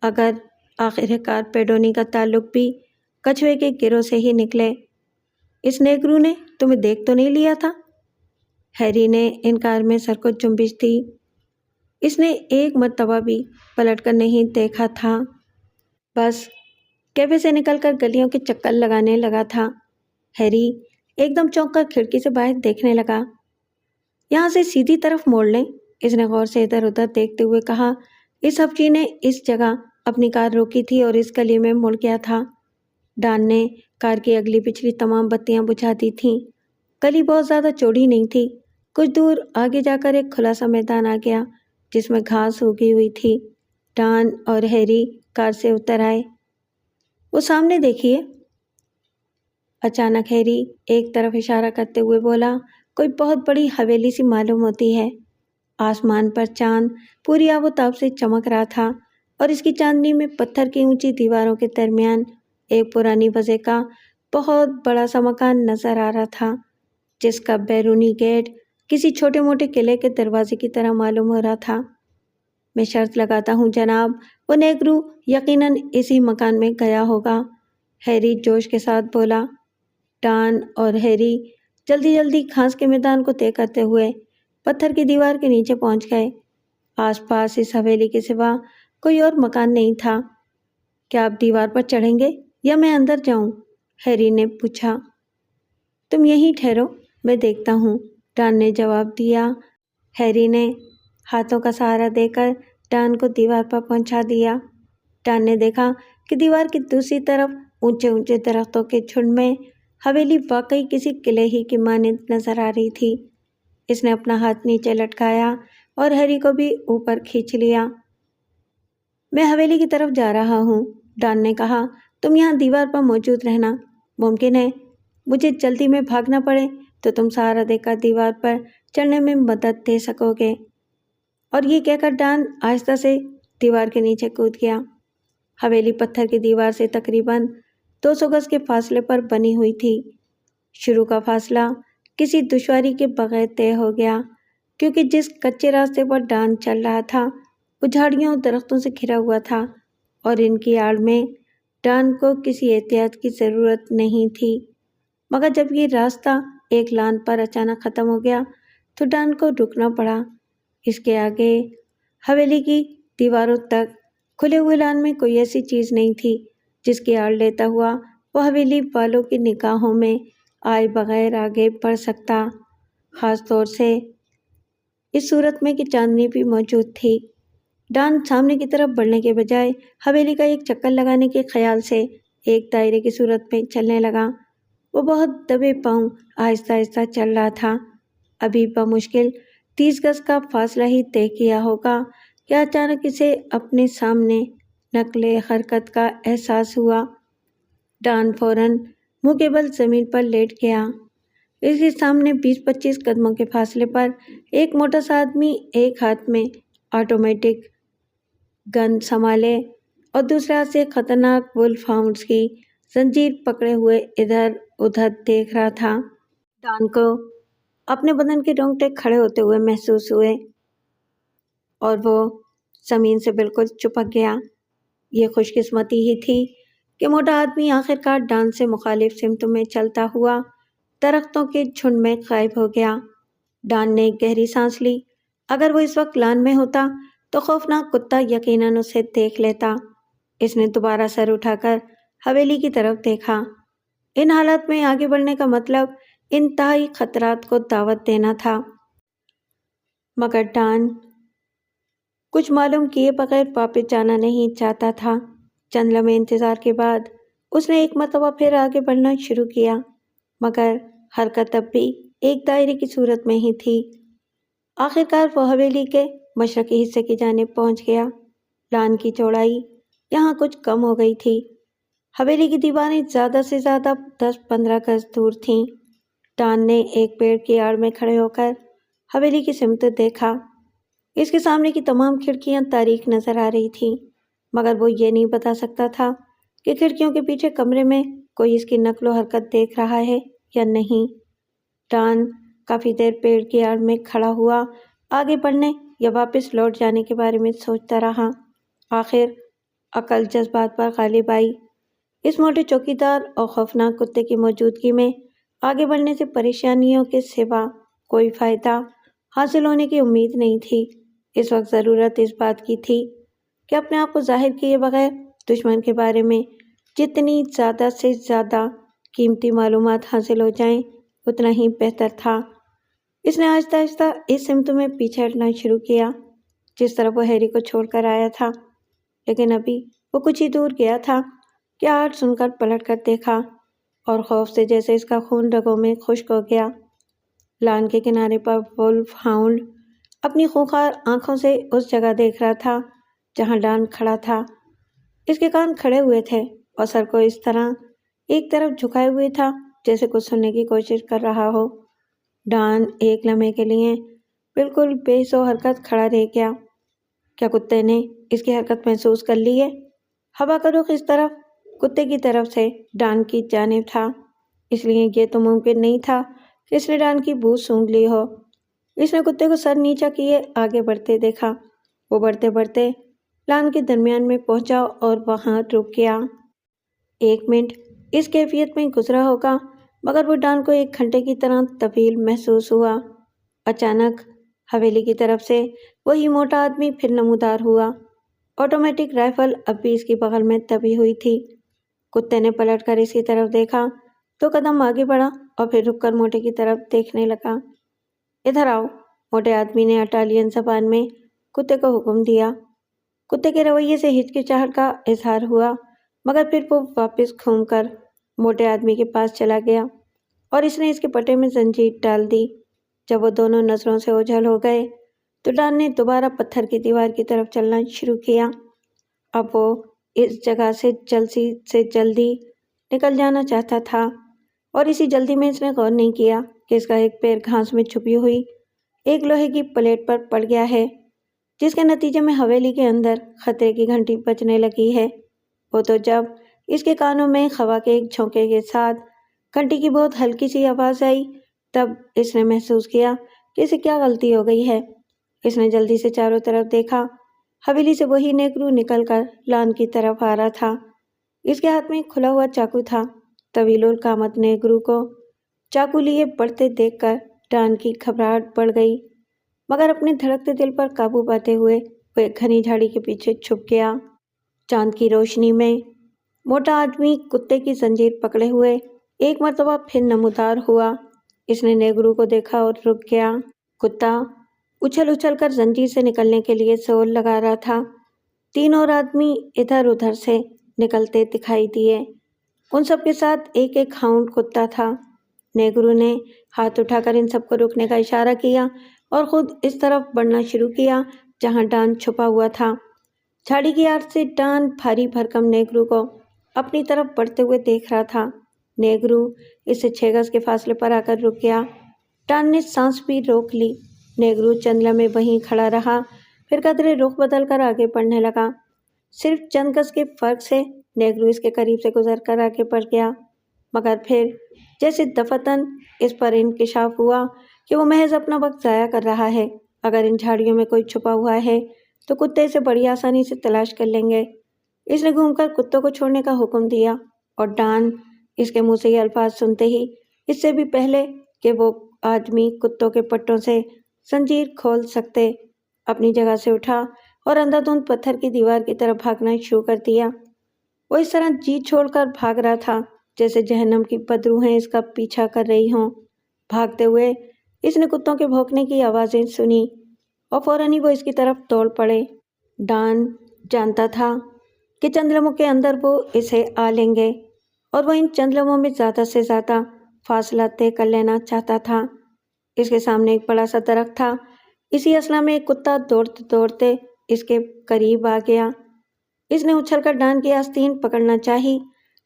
اگر آخر کار پیڈونی کا تعلق بھی کچھوے کے گروہ سے ہی نکلے۔ اس نیگرو نے تمہیں دیکھ تو نہیں لیا تھا؟ ہیری نے انکار میں سر کو جنبش دی۔ اس نے ایک مرتبہ بھی پلٹ کر نہیں دیکھا تھا، بس کیفے سے نکل کر گلیوں کے چکر لگانے لگا تھا۔ ہیری ایک دم چونک کر کھڑکی سے باہر دیکھنے لگا۔ یہاں سے سیدھی طرف موڑ لیں، اس نے غور سے ادھر ادھر دیکھتے ہوئے کہا۔ اس ہفچی نے اس جگہ اپنی کار روکی تھی اور اس گلی میں مڑ گیا تھا۔ ڈان نے کار کی اگلی پچھلی تمام بتیاں بجھا دی تھیں۔ گلی بہت زیادہ چوڑی نہیں تھی۔ کچھ دور آگے جا کر ایک کھلا سا میدان آ گیا جس میں گھاس اگی ہوئی تھی۔ ڈان اور ہیری کار سے اتر آئے۔ وہ سامنے دیکھیے، اچانک ہیری ایک طرف اشارہ کرتے ہوئے بولا۔ کوئی بہت بڑی حویلی سی معلوم ہوتی ہے۔ آسمان پر چاند پوری آب و تاب سے چمک رہا تھا، اور اس کی چاندنی میں پتھر کی اونچی دیواروں کے درمیان ایک پرانی وضع کا بہت بڑا سا مکان نظر آ رہا تھا، جس کا بیرونی گیٹ کسی چھوٹے موٹے قلعے کے دروازے کی طرح معلوم ہو رہا تھا۔ میں شرط لگاتا ہوں جناب، وہ نیگرو یقیناً اسی مکان میں گیا ہوگا، ہیری جوش کے ساتھ بولا۔ ڈان اور ہیری جلدی جلدی گھاس کے میدان کو طے کرتے ہوئے پتھر کی دیوار کے نیچے پہنچ گئے۔ آس پاس اس حویلی کے سوا کوئی اور مکان نہیں تھا۔ کیا آپ دیوار پر چڑھیں گے یا میں اندر جاؤں؟ ہیری نے پوچھا۔ تم یہیں ٹھہرو، میں دیکھتا ہوں، ڈان نے جواب دیا۔ ہیری نے ہاتھوں کا سہارا دے کر ڈان کو دیوار پر پہنچا دیا۔ ڈان نے دیکھا کہ دیوار کی دوسری طرف اونچے اونچے درختوں کے جھنڈ میں حویلی واقعی کسی قلعے ہی کی مانند نظر آ رہی تھی۔ اس نے اپنا ہاتھ نیچے لٹکایا اور ہیری کو بھی اوپر کھینچ لیا۔ میں حویلی کی طرف جا رہا ہوں، ڈان نے کہا۔ تم یہاں دیوار پر موجود رہنا۔ ممکن ہے مجھے جلدی میں بھاگنا پڑے تو تم سہارا دے کر دیوار پر چڑھنے میں مدد دے سکو گے۔ اور یہ کہہ کر ڈان آہستہ سے دیوار کے نیچے کود گیا۔ حویلی پتھر کی دیوار سے تقریباً 200 گز کے فاصلے پر بنی ہوئی تھی۔ شروع کا فاصلہ کسی دشواری کے بغیر طے ہو گیا، کیونکہ جس کچے راستے پر ڈان چل رہا تھا وہ جھاڑیوں اور درختوں سے گھرا ہوا تھا، اور ان کی آڑ میں ڈان کو کسی احتیاط کی ضرورت نہیں تھی، مگر جب یہ راستہ ایک لان پر اچانک ختم ہو گیا تو ڈان کو رکنا پڑا۔ اس کے آگے حویلی کی دیواروں تک کھلے ہوئے لان میں کوئی ایسی چیز نہیں تھی جس کی آڑ لیتا ہوا وہ حویلی والوں کی نگاہوں میں آئے بغیر آگے بڑھ سکتا، خاص طور سے اس صورت میں کہ چاندنی بھی موجود تھی۔ ڈان سامنے کی طرف بڑھنے کے بجائے حویلی کا ایک چکر لگانے کے خیال سے ایک دائرے کی صورت میں چلنے لگا۔ وہ بہت دبے پاؤں آہستہ آہستہ چل رہا تھا۔ ابھی بمشکل 30 گز کا فاصلہ ہی طے کیا ہوگا کہ اچانک اسے اپنے سامنے نقل حرکت کا احساس ہوا۔ ڈان فوراً منہ کے بل زمین پر لیٹ گیا۔ اس کے سامنے 20-25 قدموں کے فاصلے پر ایک موٹا سا آدمی ایک ہاتھ میں آٹومیٹک گن سنبھالے اور دوسرے ہاتھ سے خطرناک وولف ہاؤنڈز کی زنجیر پکڑے ہوئے ادھر ادھر دیکھ رہا تھا۔ ڈان کو اپنے بدن کے رونگٹے کھڑے ہوتے ہوئے محسوس ہوئے اور وہ زمین سے بالکل چپک گیا۔ یہ خوش قسمتی ہی تھی کہ موٹا آدمی آخرکار ڈان سے مخالف سمت میں چلتا ہوا درختوں کے جھنڈ میں غائب ہو گیا۔ ڈان نے ایک گہری سانس لی۔ اگر وہ اس وقت لان میں ہوتا تو خوفناک کتا یقیناً اسے دیکھ لیتا۔ اس نے دوبارہ سر اٹھا کر حویلی کی طرف دیکھا۔ ان حالات میں آگے بڑھنے کا مطلب انتہائی خطرات کو دعوت دینا تھا، مگر ڈان کچھ معلوم کیے بغیر واپس جانا نہیں چاہتا تھا۔ چند لمحے انتظار کے بعد اس نے ایک مرتبہ پھر آگے بڑھنا شروع کیا، مگر حرکت اب بھی ایک دائرے کی صورت میں ہی تھی۔ آخرکار وہ حویلی کے مشرقی حصے کی جانب پہنچ گیا۔ لان کی چوڑائی یہاں کچھ کم ہو گئی تھی۔ حویلی کی دیواریں زیادہ سے زیادہ 10-15 گز دور تھیں۔ ڈان نے ایک پیڑ کی آڑ میں کھڑے ہو کر حویلی کی سمت دیکھا۔ اس کے سامنے کی تمام کھڑکیاں تاریک نظر آ رہی تھیں، مگر وہ یہ نہیں بتا سکتا تھا کہ کھڑکیوں کے پیچھے کمرے میں کوئی اس کی نقل و حرکت دیکھ رہا ہے یا نہیں۔ ڈان کافی دیر پیڑ کی آڑ میں کھڑا ہوا آگے بڑھنے یا واپس لوٹ جانے کے بارے میں سوچتا رہا۔ آخر عقل جذبات پر غالب آئی۔ اس موٹے چوکیدار اور خوفناک کتے کی موجودگی میں آگے بڑھنے سے پریشانیوں کے سوا کوئی فائدہ حاصل ہونے کی امید نہیں تھی۔ اس وقت ضرورت اس بات کی تھی کہ اپنے آپ کو ظاہر کیے بغیر دشمن کے بارے میں جتنی زیادہ سے زیادہ قیمتی معلومات حاصل ہو جائیں اتنا ہی بہتر تھا۔ اس نے آہستہ آہستہ اس سمت میں پیچھے ہٹنا شروع کیا جس طرف وہ ہیری کو چھوڑ کر آیا تھا، لیکن ابھی وہ کچھ ہی دور گیا تھا کہ آہٹ سن کر پلٹ کر دیکھا اور خوف سے جیسے اس کا خون رگوں میں خشک ہو گیا۔ لان کے کنارے پر وولف ہاؤنڈ اپنی خونخوار آنکھوں سے اس جگہ دیکھ رہا تھا جہاں ڈان کھڑا تھا۔ اس کے کان کھڑے ہوئے تھے اور سر کو اس طرح ایک طرف جھکائے ہوئے تھا جیسے کچھ سننے کی کوشش کر رہا ہو۔ ڈان ایک لمحے کے لیے بالکل بے حس و حرکت کھڑا رہ گیا۔ کیا کتے نے اس کی حرکت محسوس کر لی ہے؟ ہوا کا رخ اس طرف کتے کی طرف سے ڈان کی جانب تھا، اس لیے یہ تو ممکن نہیں تھا کہ اس نے ڈان کی بو سونگھ لی ہو۔ اس نے کتے کو سر نیچا کیے آگے بڑھتے دیکھا۔ وہ بڑھتے بڑھتے لان کے درمیان میں پہنچا اور وہاں رک گیا۔ 1 منٹ اس کیفیت میں گزرا ہوگا، مگر وہ ڈان کو 1 گھنٹے کی طرح طویل محسوس ہوا۔ اچانک حویلی کی طرف سے وہی موٹا آدمی پھر نمودار ہوا۔ آٹومیٹک رائفل اب بھی اس کی بغل میں دبی ہوئی تھی۔ کتے نے پلٹ کر اس کی طرف دیکھا، 2 قدم آگے بڑھا اور پھر رک کر موٹے کی طرف دیکھنے لگا۔ ادھر آؤ، موٹے آدمی نے اٹالین زبان میں کتے کو حکم دیا۔ کتے کے رویے سے ہچکچاہٹ کا اظہار ہوا، مگر پھر وہ واپس گھوم کر موٹے آدمی کے پاس چلا گیا اور اس نے اس کے پٹے میں زنجیر ڈال دی۔ جب وہ دونوں نظروں سے اوجھل ہو گئے تو ڈان نے دوبارہ پتھر کی دیوار کی طرف چلنا شروع کیا۔ اب وہ اس جگہ سے جلدی سے جلدی نکل جانا چاہتا تھا، اور اسی جلدی میں اس نے غور نہیں کیا کہ اس کا ایک پیر گھاس میں چھپی ہوئی ایک لوہے کی پلیٹ پر پڑ گیا ہے، جس کے نتیجے میں حویلی کے اندر خطرے کی گھنٹی بجنے لگی ہے۔ وہ تو جب اس کے کانوں میں ہوا کے ایک جھونکے کے ساتھ گھنٹی کی بہت ہلکی سی آواز آئی، تب اس نے محسوس کیا کہ اسے کیا غلطی ہو گئی ہے۔ اس نے جلدی سے چاروں طرف دیکھا۔ حویلی سے وہی نیکرو نکل کر لان کی طرف آ رہا تھا۔ اس کے ہاتھ میں کھلا ہوا چاقو تھا۔ طویل القامت نیگرو کو چاقو لیے بڑھتے دیکھ کر ڈان کی گھبراہٹ بڑھ گئی، مگر اپنے دھڑکتے دل پر قابو پاتے ہوئے وہ ایک گھنی جھاڑی کے پیچھے چھپ گیا۔ چاند کی روشنی میں موٹا آدمی کتے کی زنجیر پکڑے ہوئے ایک مرتبہ پھر نمودار ہوا۔ اس نے نیگرو کو دیکھا اور رک گیا۔ کتا اچھل اچھل کر زنجیر سے نکلنے کے لیے زور لگا رہا تھا۔ تین اور آدمی ادھر ادھر سے نکلتے دکھائی دیے۔ ان سب کے ساتھ ایک ایک ہاؤنڈ کتا تھا۔ نیگرو نے ہاتھ اٹھا کر ان سب کو رکنے کا اشارہ کیا اور خود اس طرف بڑھنا شروع کیا جہاں ڈان چھپا ہوا تھا۔ جھاڑی کی آڑ سے ڈان بھاری بھرکم نیگرو کو اپنی طرف بڑھتے ہوئے دیکھ رہا تھا۔ نیگرو اس سے 6 گز کے فاصلے پر آ کر رک گیا۔ ڈان نے سانس بھی روک لی۔ نیگرو چند لمحے وہیں کھڑا رہا، پھر قدرے رخ بدل کر آگے بڑھنے لگا۔ صرف چند گز کے فرق سے نیگرو اس کے قریب سے گزر کر آگے بڑھ گیا، مگر پھر جیسے دفعتاً اس پر انکشاف ہوا کہ وہ محض اپنا وقت ضائع کر رہا ہے۔ اگر ان جھاڑیوں میں کوئی چھپا ہوا ہے تو کتے اسے بڑی آسانی سے تلاش کر لیں گے۔ اس نے گھوم کر کتوں کو چھوڑنے کا حکم دیا اور ڈان اس کے منہ سے یہ الفاظ سنتے ہی اس سے بھی پہلے کہ وہ آدمی کتوں کے پٹوں سے زنجیر کھول سکتے اپنی جگہ سے اٹھا اور اندھا دھند پتھر کی دیوار کی طرف بھاگنا شروع کر دیا۔ وہ اس طرح جی چھوڑ کر بھاگ رہا تھا جیسے جہنم کی بدروحیں اس کا پیچھا کر رہی ہوں۔ بھاگتے ہوئے اس نے کتوں کے بھونکنے کی آوازیں سنی اور فوراً ہی وہ اس کی طرف دوڑ پڑے۔ ڈان جانتا تھا کہ چند لمحوں کے اندر وہ اسے آ لیں گے اور وہ ان چند لمحوں میں زیادہ سے زیادہ فاصلہ طے کر لینا چاہتا تھا۔ اس کے سامنے ایک بڑا سا درخت تھا۔ اسی اثنا میں ایک کتا دوڑتے دوڑتے اس کے قریب آ گیا۔ اس نے اچھل کر ڈان کی آستین پکڑنا چاہی۔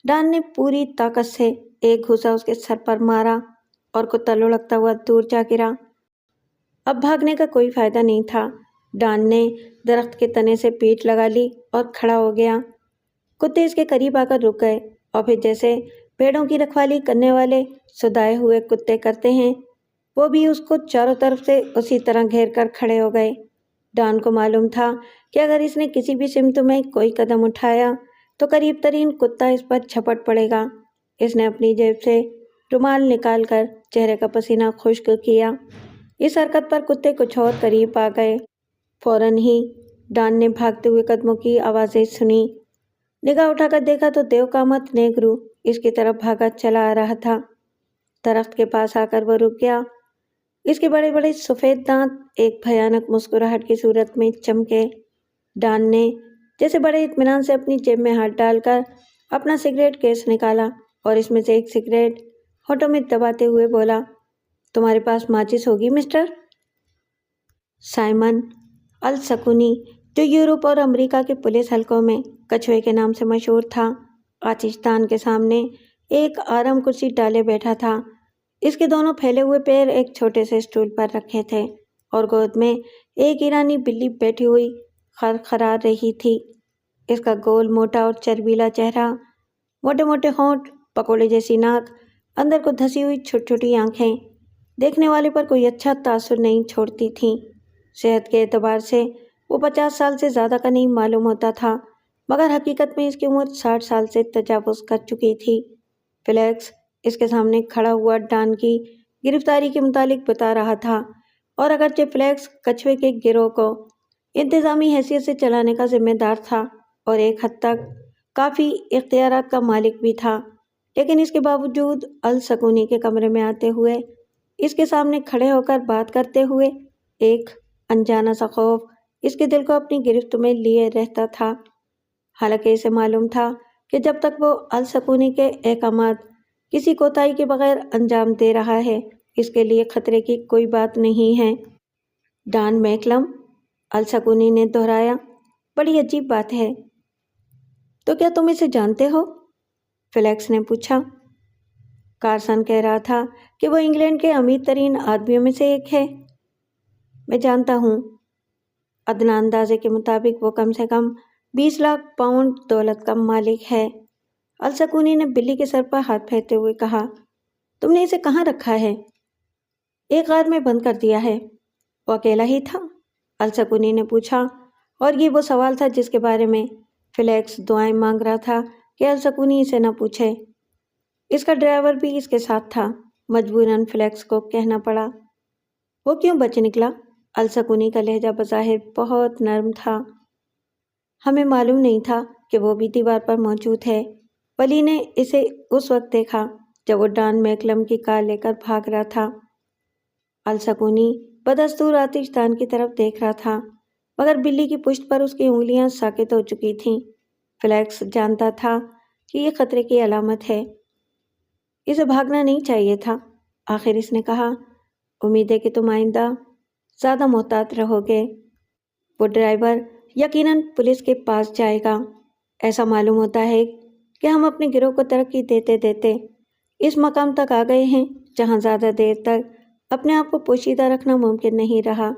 ڈان نے پوری طاقت سے ایک گھوسا اس کے سر پر مارا اور کتا لڑکتا ہوا دور جا گرا۔ اب بھاگنے کا کوئی فائدہ نہیں تھا۔ ڈان نے درخت کے تنے سے پیٹھ لگا لی اور کھڑا ہو گیا۔ کتے اس کے قریب آ کر رک گئے اور پھر جیسے پیڑوں کی رکھوالی کرنے والے سدائے ہوئے کتے کرتے ہیں، وہ بھی اس کو چاروں طرف سے اسی طرح گھیر کر کھڑے ہو گئے۔ ڈان کو معلوم تھا کہ اگر اس نے کسی بھی سمت میں کوئی قدم اٹھایا تو قریب ترین کتا اس پر جھپٹ پڑے گا۔ اس نے اپنی جیب سے رومال نکال کر چہرے کا پسینہ خشک کیا۔ اس حرکت پر کتے کچھ اور قریب آ گئے۔ فوراً ہی ڈان نے بھاگتے ہوئے قدموں کی آوازیں سنی۔ نگاہ اٹھا کر دیکھا تو دیو قامت نیگرو اس کی طرف بھاگا چلا آ رہا تھا۔ درخت کے پاس آ کر وہ رک گیا۔ اس کے بڑے بڑے سفید دانت ایک بھیانک مسکراہٹ کی صورت میں چمکے۔ ڈان نے جیسے بڑے اطمینان سے اپنی جیب میں ہاتھ ڈال کر اپنا سگریٹ کیس نکالا اور اس میں سے ایک سگریٹ ہونٹوں میں دباتے ہوئے بولا، تمہارے پاس ماچس ہوگی مسٹر؟ سائمن السکونی، جو یورپ اور امریکہ کے پولیس حلقوں میں کچھوے کے نام سے مشہور تھا، آتش دان کے سامنے ایک آرام کرسی ڈالے بیٹھا تھا۔ اس کے دونوں پھیلے ہوئے پیر ایک چھوٹے سے اسٹول پر رکھے تھے اور گود میں ایک ایرانی بلی بیٹھی ہوئی خرخرا رہی تھی۔ اس کا گول موٹا اور چربیلا چہرہ، موٹے موٹے ہونٹ، پکوڑے جیسی ناک، اندر کو دھسی ہوئی چھوٹی چھوٹی آنکھیں دیکھنے والے پر کوئی اچھا تاثر نہیں چھوڑتی تھیں۔ صحت کے اعتبار سے وہ 50 سال سے زیادہ کا نہیں معلوم ہوتا تھا، مگر حقیقت میں اس کی عمر 60 سال سے تجاوز کر چکی تھی۔ فلیکس اس کے سامنے کھڑا ہوا ڈان کی گرفتاری کے متعلق بتا رہا تھا، اور اگرچہ فلیکس کچھوے کے گروہ کو انتظامی حیثیت سے چلانے کا ذمہ دار تھا اور ایک حد تک کافی اختیارات کا مالک بھی تھا، لیکن اس کے باوجود السکونی کے کمرے میں آتے ہوئے، اس کے سامنے کھڑے ہو کر بات کرتے ہوئے، ایک انجانا سا خوف اس کے دل کو اپنی گرفت میں لیے رہتا تھا۔ حالانکہ اسے معلوم تھا کہ جب تک وہ السکونی کے احکامات کسی کوتاہی کے بغیر انجام دے رہا ہے، اس کے لیے خطرے کی کوئی بات نہیں ہے۔ ڈان میکلم، السکونی نے دہرایا، بڑی عجیب بات ہے۔ تو کیا تم اسے جانتے ہو؟ فلیکس نے پوچھا۔ کارسن کہہ رہا تھا کہ وہ انگلینڈ کے امیر ترین آدمیوں میں سے ایک ہے۔ میں جانتا ہوں۔ ادنیٰ اندازے کے مطابق وہ کم سے کم 20 لاکھ پاؤنڈ دولت کا مالک ہے۔ السکونی نے بلی کے سر پر ہاتھ پھیرتے ہوئے کہا، تم نے اسے کہاں رکھا ہے؟ ایک غار میں بند کر دیا ہے۔ وہ اکیلا ہی تھا؟ السکونی نے پوچھا، اور یہ وہ سوال تھا جس کے بارے میں فلیکس دعائیں مانگ رہا تھا کہ السکونی اسے نہ پوچھے۔ اس کا ڈرائیور بھی اس کے ساتھ تھا۔ مجبوراً فلیکس کو کہنا پڑا۔ وہ کیوں بچ نکلا؟ السکونی کا لہجہ بظاہر بہت نرم تھا۔ ہمیں معلوم نہیں تھا کہ وہ بھی دیوار پر موجود ہے۔ ولی نے اسے اس وقت دیکھا جب وہ ڈان میکلم کی کار لے کر بھاگ رہا تھا۔ السکونی بدستور آتش دان کی طرف دیکھ رہا تھا، مگر بلی کی پشت پر اس کی انگلیاں ساکت ہو چکی تھیں۔ فلیکس جانتا تھا کہ یہ خطرے کی علامت ہے۔ اسے بھاگنا نہیں چاہیے تھا۔ آخر اس نے کہا، امید ہے کہ تم آئندہ زیادہ محتاط رہو گے۔ وہ ڈرائیور یقیناً پولیس کے پاس جائے گا۔ ایسا معلوم ہوتا ہے کہ ہم اپنے گروہ کو ترقی دیتے دیتے اس مقام تک آ گئے ہیں جہاں زیادہ دیر تک اپنے آپ کو پوشیدہ رکھنا ممکن نہیں رہا۔